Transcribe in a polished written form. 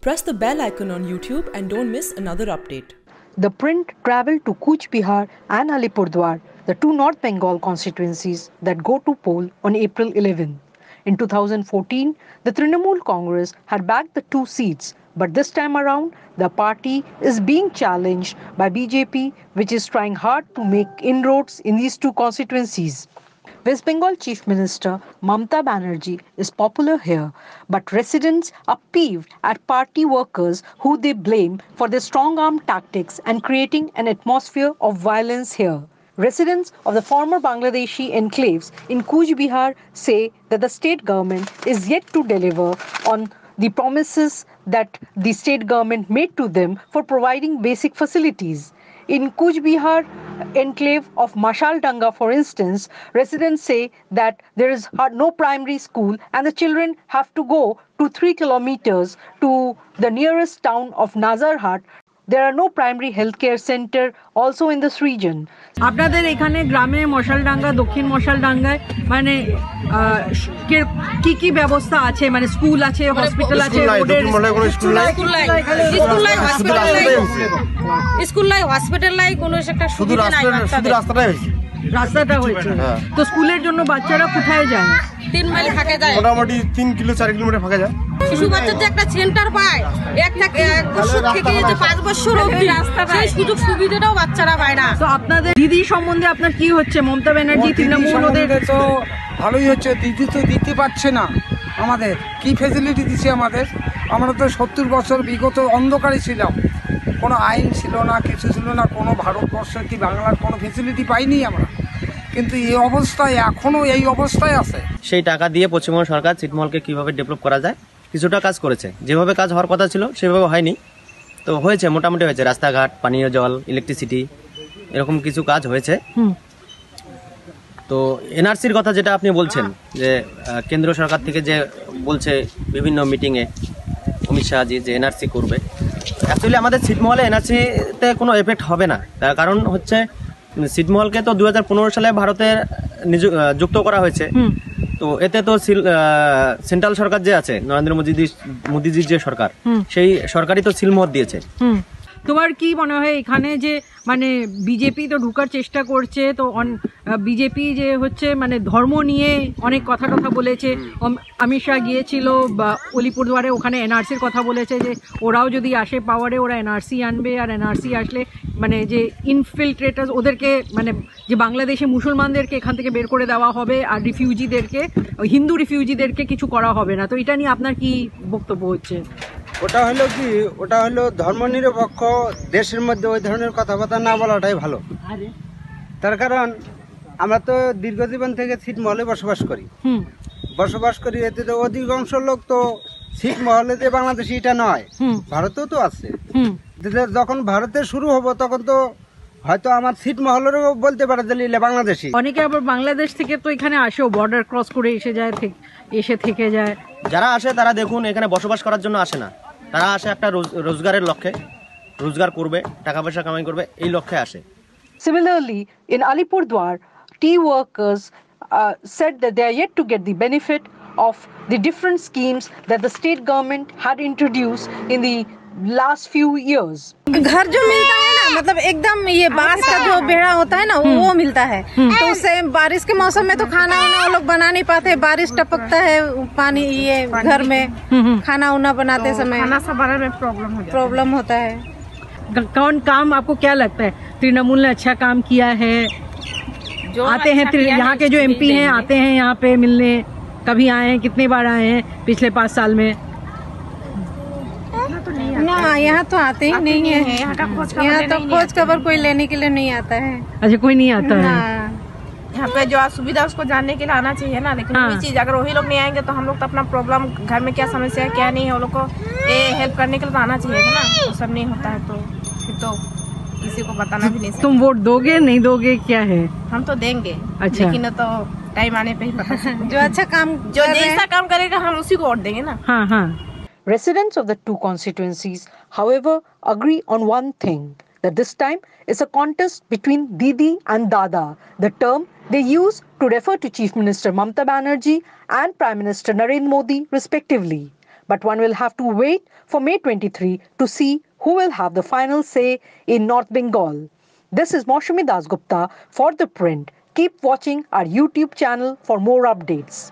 Press the bell icon on YouTube and don't miss another update. The print travelled to Cooch Behar and Alipurdwar, the two North Bengal constituencies that go to poll on April 11. In 2014, the Trinamool Congress had backed the two seats, but this time around, the party is being challenged by BJP, which is trying hard to make inroads in these two constituencies. West Bengal Chief Minister Mamata Banerjee is popular here, but residents are peeved at party workers who they blame for their strong-arm tactics and creating an atmosphere of violence here. Residents of the former Bangladeshi enclaves in Cooch Behar say that the state government is yet to deliver on the promises that the state government made to them for providing basic facilities. In Cooch Behar enclave of Mashaldanga, for instance, residents say that there is no primary school and the children have to go to 3 kilometers to the nearest town of Nazarhat. There are no primary healthcare center also in this region. আপনাদের এখানে গ্রামে মশালডাঙ্গা দক্ষিণ মশালডাঙ্গায় মানে কি কি ব্যবস্থা আছে মানে স্কুল আছে হসপিটাল আছে স্কুল নাই হসপিটাল নাই কোনো একটা সুবিধা নাই রাস্তাটা হয়েছে তো স্কুলের জন্য বাচ্চারা কোথায় যায় 3 মাইল ফাঁকে যায় মোটামুটি 3 কিলো 4 কিলোমিটার ফাঁকে যায় শিশু বাচ্চার যে একটা সেন্টার পায় এক বছর থেকে যে 5 বছর অবধি রাস্তা পায় সুযোগ সুবিধাটাও বাচ্চারা পায় না তো আপনাদের দিদি সম্বন্ধে আপনার কি হচ্ছে মমতা ব্যানার্জি তৃণমূল ওদের তো ভালোই হচ্ছে দিদি তো দিতে পারছে না আমাদের কি ফ্যাসিলিটি দিচ্ছে আমাদের আমরা তো 70 বছর বিগত অন্ধকারে ছিলাম কোনো আইন ছিল না কিছু ছিল না কোনো ভারতবর্ষের কি বাংলার কোনো ফ্যাসিলিটি পাইনি আমরা কিন্তু এই অবস্থায় এখনো এই অবস্থায় আছে সেই টাকা দিয়ে পশ্চিমবঙ্গ সরকার ছিটমহলকে কিভাবে ডেভেলপ করা যায় কিছুটা কাজ করেছে যেভাবে কাজ হওয়ার কথা ছিল সেভাবে হয়নি তো হয়েছে মোটামুটি হয়েছে রাস্তাঘাট পানীয় জল ইলেকট্রিসিটি এরকম কিছু কাজ হয়েছে তো এনআরসির কথা যেটা আপনি বলছেন যে কেন্দ্র সরকার থেকে যে বলছে বিভিন্ন মিটিংয়ে অমিত শাহজি যে এনআরসি করবে অ্যাকচুয়ালি আমাদের ছিটমহলে এনআরসিতে কোনো এফেক্ট হবে না তার কারণ হচ্ছে ছিটমহলকে তো 2015 সালে ভারতের যুক্ত করা হয়েছে তো এতে তো সেন্ট্রাল সরকার যে আছে নরেন্দ্র মোদীজির যে সরকার সেই সরকারই তো সিলমোহর দিয়েছে তোমার কি মনে হয় এখানে যে মানে বিজেপি তো ঢোকার চেষ্টা করছে তো বিজেপি যে হচ্ছে মানে ধর্ম নিয়ে অনেক কথা বলেছে অমিত শাহ গিয়েছিল বা অলিপুরদুয়ারে ওখানে এনআরসির কথা বলেছে যে ওরাও যদি আসে পাওয়ারে ওরা এনআরসি আনবে আর এনআরসি আসলে মানে যে ইনফিল্ট্রেটার্স ওদেরকে মানে যে বাংলাদেশে মুসলমানদেরকে এখান থেকে বের করে দেওয়া হবে আর রিফিউজিদেরকে হিন্দু রিফিউজিদেরকে কিছু করা হবে না তো এটা নিয়ে আপনার কি বক্তব্য হচ্ছে ওটা হলো ধর্মনিরপেক্ষ দেশের মধ্যে ওই ধরনের কথাবার্তা না বলাটাই ভালো তার কারণ আমরা তো দীর্ঘজীবন থেকে ছিটমহলে বসবাস করি এতে তো অধিকাংশ লোক তো ছিটমহলে যে বাংলাদেশি এটা নয় ভারতেও তো আছে যখন ভারতে শুরু হবো তখন তো হয়তো আমার ছিটমহলেরও বলতে পারে যে বাংলাদেশি অনেকে আবার বাংলাদেশ থেকে তো এখানে আসেও বর্ডার ক্রস করে এসে থেকে যায় যারা আসে তারা দেখুন এখানে বসবাস করার জন্য আসে না তারা আসে একটা রোজগারের লক্ষ্যে রোজগার করবে টাকা পয়সা কামাই করবে এই লক্ষ্যে আসে Similarly, in Alipurdwar, tea workers said that they are yet to get the benefit of the different schemes that the state government had introduced in the last few years. घर जो मिलता है ना मतलब एकदम ये बांस का जो बेड़ा होता है ना वो मिलता है तो उससे बारिश के मौसम में तो खाना वाना वो लोग बना नहीं पाते बारिश टपकता है पानी ये घर में खाना उना बनाते समय खाना सब बनाने में प्रॉब्लम होता है कौन काम आपको क्या लगता है तृणमूल ने अच्छा काम किया है जो आते हैं यहाँ के जो एमपी हैं आते हैं यहाँ पे मिलने कभी आए हैं कितने बार आए हैं पिछले 5 साल में ना यहाँ तो आते ही नहीं है यहाँ तो खोज खबर कोई लेने के लिए नहीं आता है अच्छा कोई नहीं आता है यहाँ पे जो सुविधा उसको जानने के लिए आना चाहिए ना लेकिन वही चीज अगर वही लोग नहीं आएंगे तो हम लोग तो अपना प्रॉब्लम घर में क्या समस्या है क्या नहीं है वो लोग को ये हेल्प करने के लिए तो आना चाहिए ना वो सब नहीं होता है तो फिर तो किसी को बताना भी नहीं सकते तुम वोट दोगे नहीं दोगे क्या है हम तो देंगे अच्छा लेकिन तो टाइम आने पे ही पता जो अच्छा काम जो जैसा काम करेगा हम उसी को वोट देंगे ना हाँ Residents of the two constituencies, however, agree on one thing, that this time is a contest between Didi and Dada, the term they use to refer to Chief Minister Mamata Banerjee and Prime Minister Narendra Modi, respectively. But one will have to wait for May 23 to see who will have the final say in North Bengal. This is Maushami Dasgupta for The Print. Keep watching our YouTube channel for more updates.